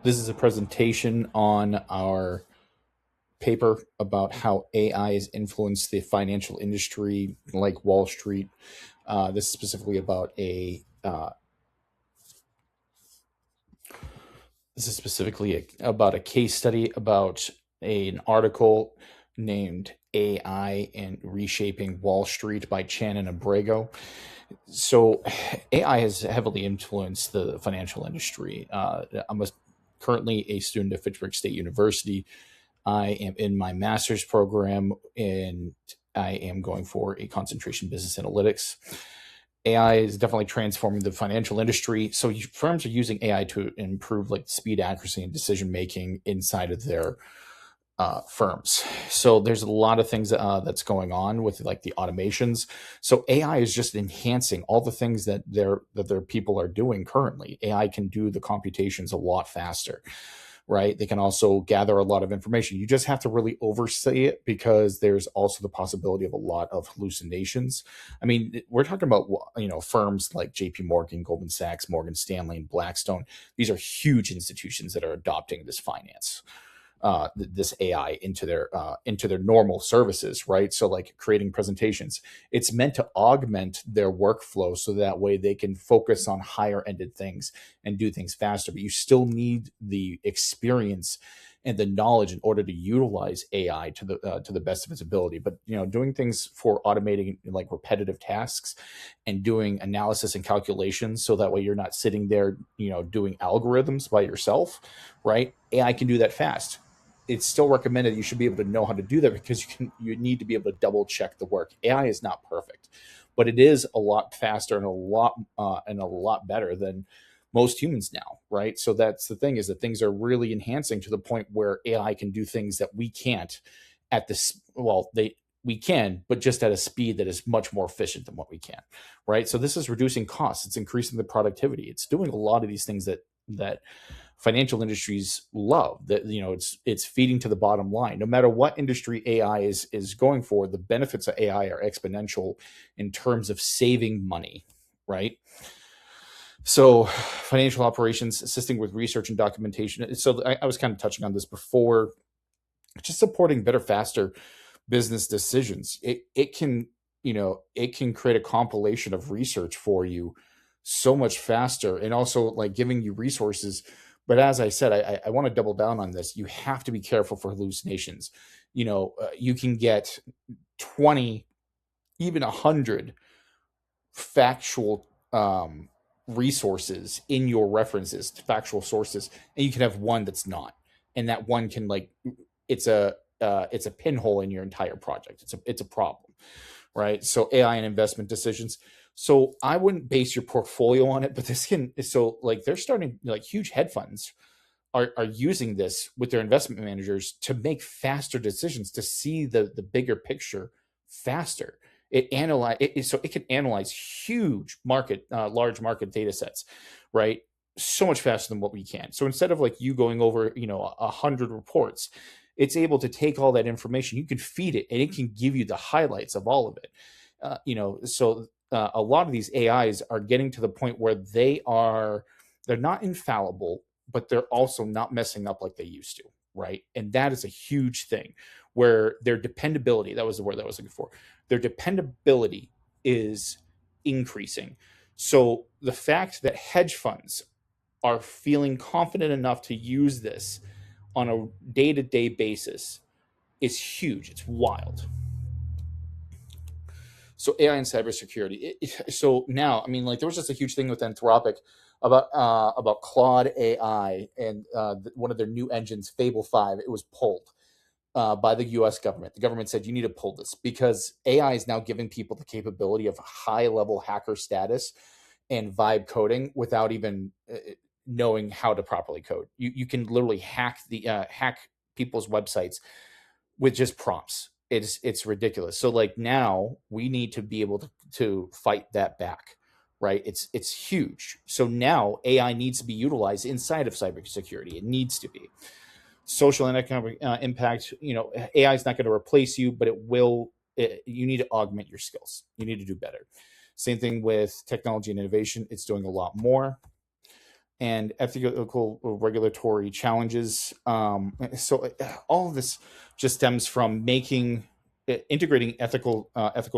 This is a presentation on our paper about how AI has influenced the financial industry, like Wall Street. This is specifically about about a case study about an article named AI and Reshaping Wall Street by Chan and Abrego. So, AI has heavily influenced the financial industry. Currently a student at Fitchburg State University. I am in my master's program and I am going for a concentration in business analytics. AI is definitely transforming the financial industry. So firms are using AI to improve like speed, accuracy, and decision making inside of their firms. So there's a lot of things that's going on with like the automations. So AI is just enhancing all the things that their people are doing currently. AI can do the computations a lot faster, right? They can also gather a lot of information. You just have to really oversee it because there's also the possibility of a lot of hallucinations. I mean, we're talking about firms like J.P. Morgan, Goldman Sachs, Morgan Stanley, and Blackstone. These are huge institutions that are adopting this AI into their normal services, right? So like creating presentations, it's meant to augment their workflow so that way they can focus on higher ended things and do things faster. But you still need the experience and the knowledge in order to utilize AI to the best of its ability. But doing things for automating like repetitive tasks and doing analysis and calculations, so that way you're not sitting there, doing algorithms by yourself, right? AI can do that fast. It's still recommended you should be able to know how to do that because you need to be able to double check the work. AI is not perfect, but it is a lot faster and a lot better than most humans now, right? So that's the thing, is that things are really enhancing to the point where AI can do things that we can't at this. Well, they we can, but just at a speed that is much more efficient than what we can, right? So this is reducing costs. It's increasing the productivity. It's doing a lot of these things that financial industries love. That it's feeding to the bottom line. No matter what industry AI is going for, the benefits of AI are exponential in terms of saving money, right? So financial operations, assisting with research and documentation. So I was kind of touching on this before, just supporting better, faster business decisions. It can create a compilation of research for you so much faster, and also like giving you resources. But as I said, I want to double down on this. You have to be careful for hallucinations. You can get 20, even 100 factual resources in your references to factual sources, and you can have one that's not, and that one can like it's a pinhole in your entire project. It's a problem, right? So AI and investment decisions. So I wouldn't base your portfolio on it, but this can. So like they're starting, like huge hedge funds are using this with their investment managers to make faster decisions, to see the bigger picture faster. So it can analyze huge large market data sets, right? So much faster than what we can. So instead of like you going over 100 reports, it's able to take all that information. You can feed it, and it can give you the highlights of all of it. A lot of these AIs are getting to the point where they're not infallible, but they're also not messing up like they used to, right? And that is a huge thing, where their dependability, that was the word that I was looking for, their dependability is increasing. So the fact that hedge funds are feeling confident enough to use this on a day-to-day basis is huge. It's wild. So AI and cybersecurity. So now, I mean, like there was just a huge thing with Anthropic about Claude AI, and one of their new engines, Fable 5. It was pulled by the U.S. government. The government said you need to pull this because AI is now giving people the capability of high-level hacker status and vibe coding without even knowing how to properly code. You can literally hack people's websites with just prompts. It's ridiculous. So like now we need to be able to fight that back, right? It's huge. So now AI needs to be utilized inside of cybersecurity. It needs to be social and economic impact. AI is not going to replace you, but it will. You need to augment your skills. You need to do better. Same thing with technology and innovation. It's doing a lot more. and ethical regulatory challenges. So all of this just stems from integrating ethical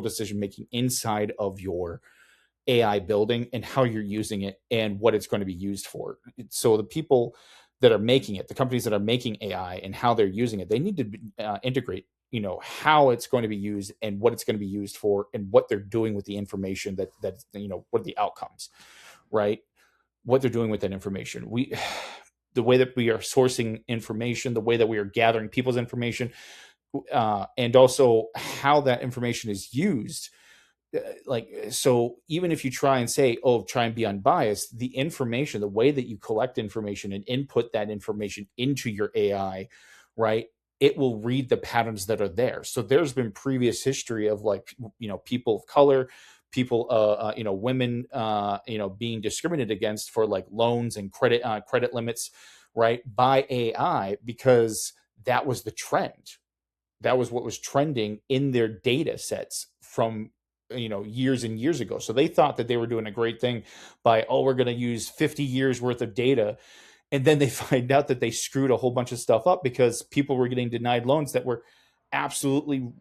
decision making inside of your AI building and how you're using it and what it's going to be used for. So the people that are making it, the companies that are making AI and how they're using it, they need to integrate, how it's going to be used and what it's going to be used for and what they're doing with the information what are the outcomes, right? What they're doing with that information. The way that we are sourcing information, the way that we are gathering people's information, and also how that information is used. So even if you try and say, oh, try and be unbiased, the information, the way that you collect information and input that information into your AI, right, it will read the patterns that are there. So there's been previous history of, like, people of color, people, women, being discriminated against for, like, loans and credit limits, right, by AI, because that was the trend. That was what was trending in their data sets from, years and years ago. So they thought that they were doing a great thing by, oh, we're going to use 50 years worth of data, and then they find out that they screwed a whole bunch of stuff up because people were getting denied loans that were absolutely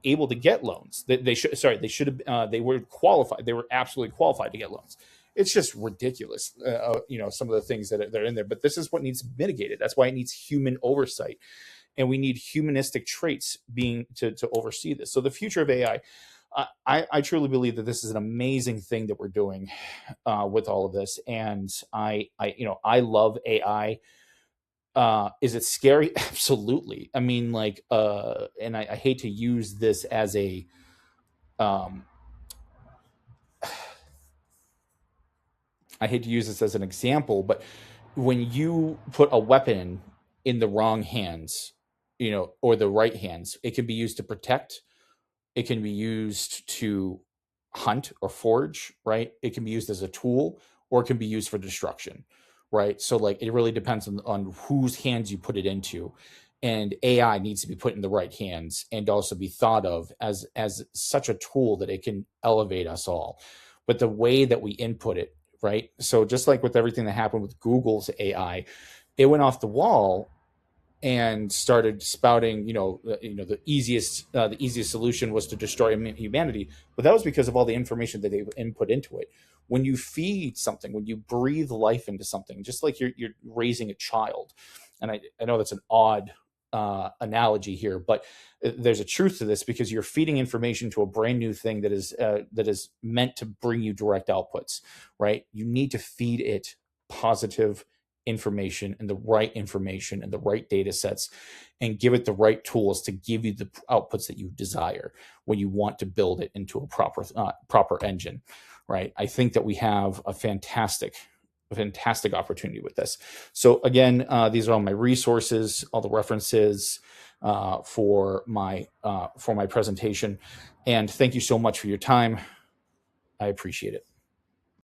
able to get loans. They should have, they were qualified, they were absolutely qualified to get loans. It's just ridiculous, some of the things that are in there. But this is what needs mitigated. That's why it needs human oversight, and we need humanistic traits being to oversee this. So the future of AI, I truly believe that this is an amazing thing that we're doing with all of this, and I love AI. Is it scary? Absolutely. I mean, like, and I hate to use this as a, um, I hate to use this as an example, but when you put a weapon in the wrong hands, or the right hands, it can be used to protect. It can be used to hunt or forage, right? It can be used as a tool, or it can be used for destruction, right? So, like, it really depends on whose hands you put it into. And AI needs to be put in the right hands and also be thought of as such a tool that it can elevate us all. But the way that we input it, right? So just like with everything that happened with Google's AI, it went off the wall and started spouting, the easiest solution was to destroy humanity. But that was because of all the information that they input into it. When you feed something, when you breathe life into something, just like you're raising a child, and I know that's an odd analogy here, but there's a truth to this, because you're feeding information to a brand new thing that is meant to bring you direct outputs, right? You need to feed it positive information and the right data sets, and give it the right tools to give you the outputs that you desire when you want to build it into a proper engine, right? I think that we have a fantastic opportunity with this. So again, these are all my resources, all the references for my presentation, and thank you so much for your time. I appreciate it.